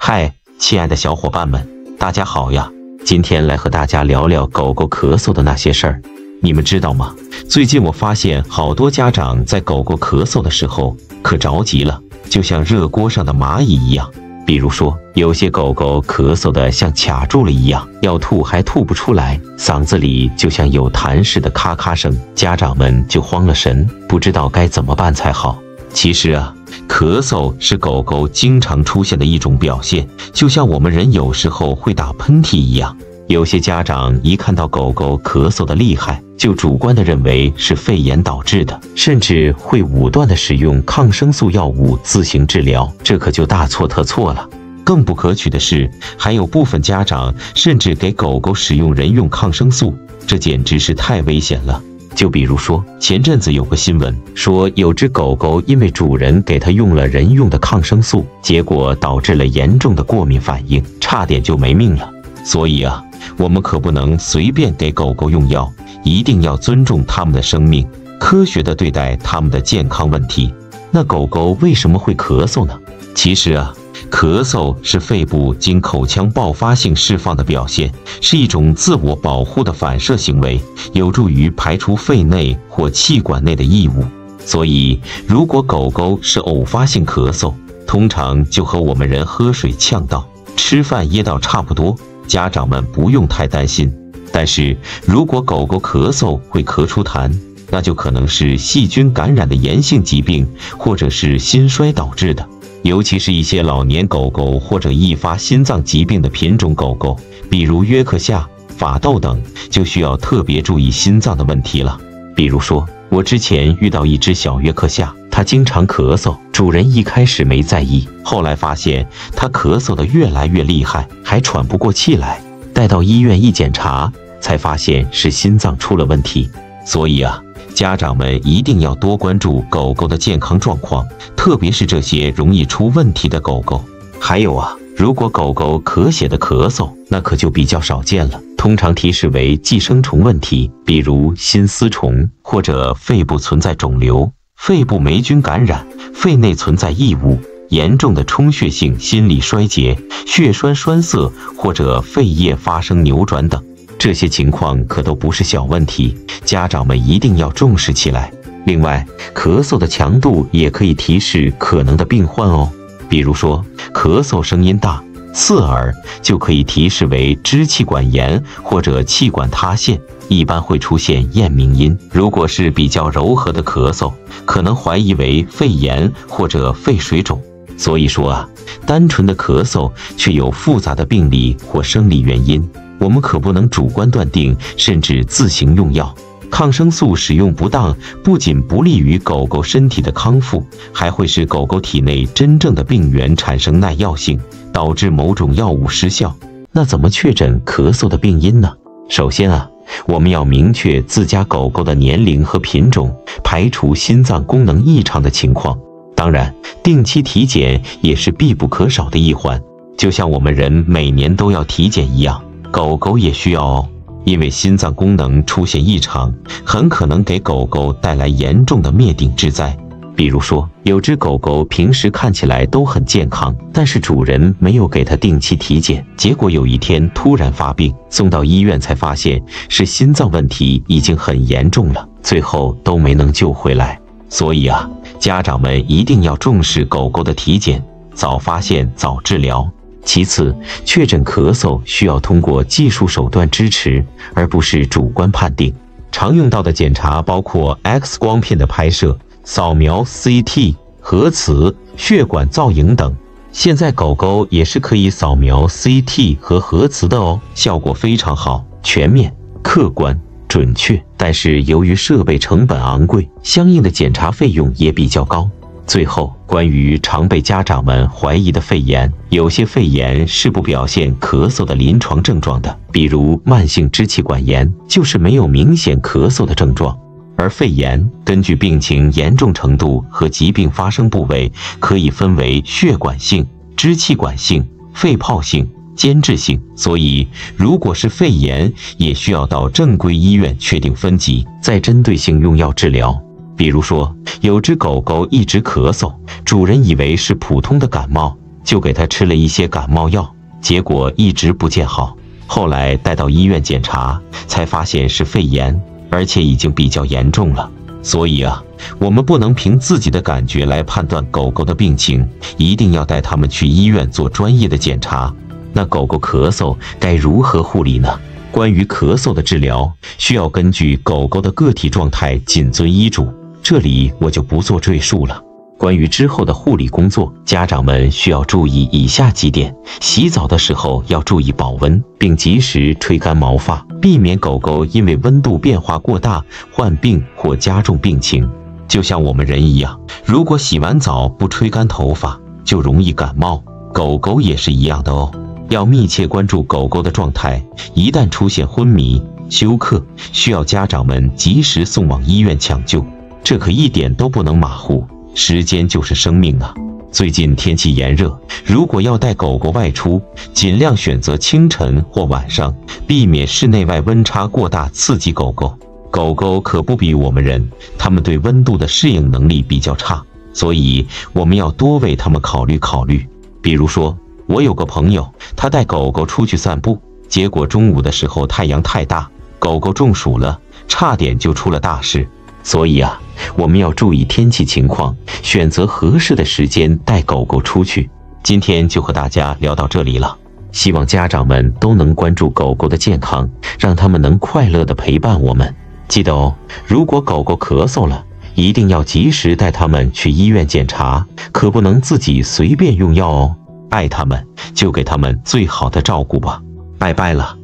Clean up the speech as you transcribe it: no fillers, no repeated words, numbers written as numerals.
嗨，亲爱的小伙伴们，大家好呀！今天来和大家聊聊狗狗咳嗽的那些事儿。你们知道吗？最近我发现好多家长在狗狗咳嗽的时候可着急了，就像热锅上的蚂蚁一样。比如说，有些狗狗咳嗽的像卡住了一样，要吐还吐不出来，嗓子里就像有痰似的咔咔声，家长们就慌了神，不知道该怎么办才好。其实啊，咳嗽是狗狗经常出现的一种表现，就像我们人有时候会打喷嚏一样。有些家长一看到狗狗咳嗽的厉害，就主观地认为是肺炎导致的，甚至会武断地使用抗生素药物自行治疗，这可就大错特错了。更不可取的是，还有部分家长甚至给狗狗使用人用抗生素，这简直是太危险了。就比如说，前阵子有个新闻说，有只狗狗因为主人给它用了人用的抗生素，结果导致了严重的过敏反应，差点就没命了。所以啊，我们可不能随便给狗狗用药，一定要尊重它们的生命，科学地对待它们的健康问题。那狗狗为什么会咳嗽呢？其实啊，咳嗽是肺部经口腔爆发性释放的表现，是一种自我保护的反射行为，有助于排出肺内或气管内的异物。所以，如果狗狗是偶发性咳嗽，通常就和我们人喝水呛到、吃饭噎到差不多，家长们不用太担心。但是，如果狗狗咳嗽会咳出痰，那就可能是细菌感染的炎性疾病，或者是心衰导致的。尤其是一些老年狗狗或者易发心脏疾病的品种狗狗，比如约克夏、法斗等，就需要特别注意心脏的问题了。比如说，我之前遇到一只小约克夏，它经常咳嗽，主人一开始没在意，后来发现它咳嗽得越来越厉害，还喘不过气来。带到医院一检查，才发现是心脏出了问题。所以啊，家长们一定要多关注狗狗的健康状况，特别是这些容易出问题的狗狗。还有啊，如果狗狗咳血的咳嗽，那可就比较少见了，通常提示为寄生虫问题，比如心丝虫，或者肺部存在肿瘤、肺部霉菌感染、肺内存在异物、严重的充血性心力衰竭、血栓栓塞，或者肺叶发生扭转等。这些情况可都不是小问题，家长们一定要重视起来。另外，咳嗽的强度也可以提示可能的病患哦。比如说，咳嗽声音大、刺耳，就可以提示为支气管炎或者气管塌陷，一般会出现咽鸣音。如果是比较柔和的咳嗽，可能怀疑为肺炎或者肺水肿。所以说啊，单纯的咳嗽却有复杂的病理或生理原因，我们可不能主观断定，甚至自行用药。抗生素使用不当，不仅不利于狗狗身体的康复，还会使狗狗体内真正的病原产生耐药性，导致某种药物失效。那怎么确诊咳嗽的病因呢？首先啊，我们要明确自家狗狗的年龄和品种，排除心脏功能异常的情况。当然，定期体检也是必不可少的一环，就像我们人每年都要体检一样，狗狗也需要哦。因为心脏功能出现异常，很可能给狗狗带来严重的灭顶之灾。比如说，有只狗狗平时看起来都很健康，但是主人没有给它定期体检，结果有一天突然发病，送到医院才发现是心脏问题已经很严重了，最后都没能救回来。所以啊，家长们一定要重视狗狗的体检，早发现早治疗。其次，确诊咳嗽需要通过技术手段支持，而不是主观判定。常用到的检查包括 X 光片的拍摄、扫描 CT、核磁、血管造影等。现在狗狗也是可以扫描 CT 和核磁的哦，效果非常好，全面、客观、准确。但是由于设备成本昂贵，相应的检查费用也比较高。最后，关于常被家长们怀疑的肺炎，有些肺炎是不表现咳嗽的临床症状的，比如慢性支气管炎就是没有明显咳嗽的症状。而肺炎根据病情严重程度和疾病发生部位，可以分为血管性、支气管性、肺泡性、间质性，所以如果是肺炎，也需要到正规医院确定分级，再针对性用药治疗。比如说，有只狗狗一直咳嗽，主人以为是普通的感冒，就给它吃了一些感冒药，结果一直不见好。后来带到医院检查，才发现是肺炎，而且已经比较严重了。所以啊，我们不能凭自己的感觉来判断狗狗的病情，一定要带它们去医院做专业的检查。那狗狗咳嗽该如何护理呢？关于咳嗽的治疗，需要根据狗狗的个体状态谨遵医嘱，这里我就不做赘述了。关于之后的护理工作，家长们需要注意以下几点：洗澡的时候要注意保温，并及时吹干毛发，避免狗狗因为温度变化过大患病或加重病情。就像我们人一样，如果洗完澡不吹干头发，就容易感冒，狗狗也是一样的哦。要密切关注狗狗的状态，一旦出现昏迷、休克，需要家长们及时送往医院抢救，这可一点都不能马虎。时间就是生命啊！最近天气炎热，如果要带狗狗外出，尽量选择清晨或晚上，避免室内外温差过大刺激狗狗。狗狗可不比我们人，它们对温度的适应能力比较差，所以我们要多为它们考虑考虑。比如说，我有个朋友，他带狗狗出去散步，结果中午的时候太阳太大，狗狗中暑了，差点就出了大事。所以啊，我们要注意天气情况，选择合适的时间带狗狗出去。今天就和大家聊到这里了，希望家长们都能关注狗狗的健康，让它们能快乐地陪伴我们。记得哦，如果狗狗咳嗽了，一定要及时带它们去医院检查，可不能自己随便用药哦。爱它们，就给它们最好的照顾吧。拜拜了。